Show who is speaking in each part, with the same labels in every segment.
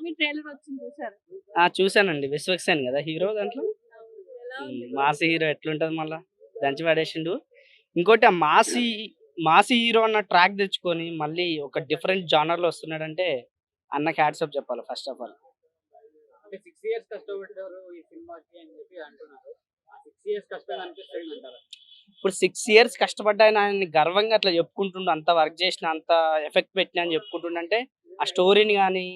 Speaker 1: 'Army' trailer వచ్చింది చూసారా?
Speaker 2: చూసానండి. విశ్వక్సేన్ కదా హీరో దాంట్లో.
Speaker 1: ఎలా ఉంది?
Speaker 2: మాస్ హీరో ఎట్లుంటది మళ్ళా? దంచి పడేసిండు. ఇంకోటి ఆ మాసి హీరో అన్న ట్రాక్ తెచ్చుకొని మళ్ళీ ఒక డిఫరెంట్ జానర్‌లో వస్తున్నాడంటే అన్నకి హ్యాట్స్ ఆఫ్ చెప్పాలి ఫస్ట్ ఆఫ్ ఆల్.
Speaker 3: అంటే 6 ఇయర్స్ కష్టపడ్డారు ఈ సినిమాకి అని చెప్పి అంటున్నారు. ఆ 6 ఇయర్స్ కష్టం అనిపిస్తుందంటారా?
Speaker 2: ఇప్పుడు 6 ఇయర్స్ కష్టపడ్డాయన ఆయన్ని గర్వంగా అట్లా చెప్పుకుంటుండు. అంత వర్క్ చేసిన, అంత ఎఫెక్ట్ పెట్టినా అని చెప్పుకుంటుండంటే ఆ స్టోరీని గాని,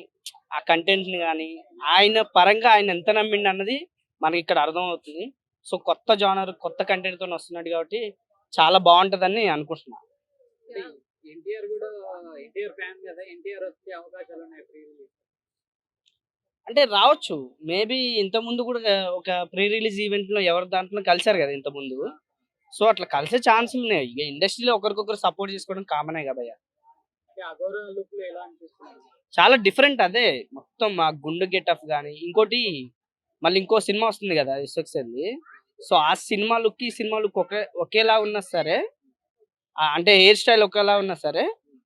Speaker 2: ఆ కంటెంట్‌ని గాని, ఆయన పరంగా ఆయన ఎంత నమ్మిండన్నది మనకిక్కడ అర్థమవుతుంది. సో, కొత్త జానర్, కొత్త కంటెంట్‌తోని వస్తున్నాడు కాబట్టి చాలా బావుంటదని అనుకుంటున్నా.
Speaker 3: అంటే ఎన్టీఆర్ కూడా ఎన్టీఆర్ ఫ్యాన్ కదా! ఎన్టీఆర్ వచ్చే అవకాశాలు ఉన్నాయి ప్రీ రిలీజ్.
Speaker 2: అంటే రావచ్చు. మేబీ ఇంతకుముందు కూడా ఒక ప్రీ రిలీజ్ ఈవెంట్‌లో ఎవరి దాంట్లో కలిసారు కదా ఇంతకుముందు. సో, అట్లా కలిసే ఛాన్సులున్నాయి. ఇగ ఇండస్ట్రీలో ఒకరికొకరు సపోర్ట్ చేసుకోవడం కామనే కదా భయ్య.
Speaker 3: అంటే అఘోరా లుక్‌లో ఎలా అనిపిస్తుంది?
Speaker 2: చాలా డిఫరెంట్ అదే. మొత్తం ఆ గుండు గెటప్ గాని, ఇంకోటి మళ్ళీ ఇంకో సినిమా వస్తుంది కదా! విశ్వక్సేన్‌ది. సో, ఆ సినిమా లుక్, ఈ సినిమా లుక్ ఒకేలా ఉన్నా సరే, అంటే హెయిర్ స్టైల్ ఒకేలా ఉన్నా సరే,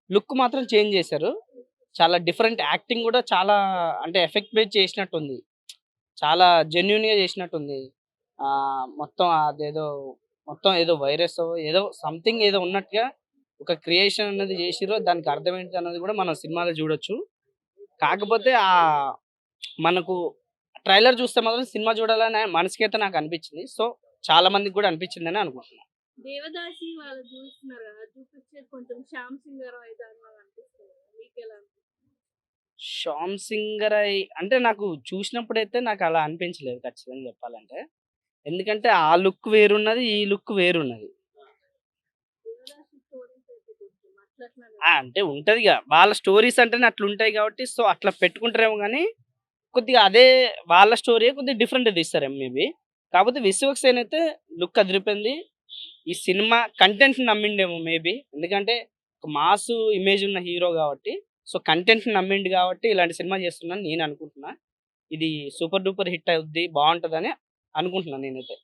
Speaker 2: లుక్ మాత్రం చేంజ్ చేశారు. చాలా డిఫరెంట్ యాక్టింగ్ కూడా చాలా అంటే ఎఫెక్ట్ బేస్ చేసినట్టుంది. చాలా జెన్యూన్‌గా చేసినట్టుంది. మొత్తం అదేదో మొత్తం ఏదో వైరసో ఏదో సంథింగ్ ఏదో ఉన్నట్టుగా ఒక క్రియేషన్ అనేది చేసిర్రు. దానికి అర్థం ఏంటన్నది కూడా మనం సినిమాలో చూడొచ్చు. కాకపోతే మనకు ట్రైలర్ చూస్తే మాత్రం సినిమా చూడాలని మనసుకైతే నాకు అనిపించింది. సో, చాలా మందికి కూడా అనిపించిందని అనుకుంటున్నా.
Speaker 1: 'దేవదాసి' వాళ్ళు చూస్తున్నారు కదా! చూపించేది కొంచెం 'శ్యామ్ సింగరాయ్' అయితే అన్నది అనిపిస్తుంది. మీకెలా అనిపిస్తుంది?
Speaker 2: 'శ్యామ్ సింగరై' అంటే నాకు చూసినప్పుడైతే నాకు అలా అనిపించలేదు ఖచ్చితంగా చెప్పాలంటే. ఎందుకంటే ఆ లుక్ వేరున్నది. ఈ లుక్ వేరున్నది.
Speaker 1: 'దేవదాసి' స్టోరీస్ అయితే కొంచెం అట్లట్లనే
Speaker 2: అంటే ఉంటదిగా. వాళ్ళ స్టోరీస్ అంటేనే అట్లుంటాయి కాబట్టి సో, అట్లా పెట్టుకుంటారేమో గానీ, కొద్దిగా అదే వాళ్ళ స్టోరీయే కొద్దిగా డిఫరెంట్‌గా తీస్తారేమో మేబీ. కాకపోతే 'విశ్వక్సేన్' అయితే లుక్ అదిరిపోయింది. ఈ సినిమా కంటెంట్‌ని నమ్మిండేమో మేబీ. ఎందుకంటే ఒక మాసు ఇమేజ్ ఉన్న హీరో గాబట్టి, సో, కంటెంట్‌ని నమ్మిండు గాబట్టి ఇలాంటి సినిమా చేస్తున్నాడని నేను అనుకుంటున్నా. ఇది సూపర్ డూపర్ హిట్ అవుద్ది. బావుంటదని అనుకుంటున్నా నేనైతే.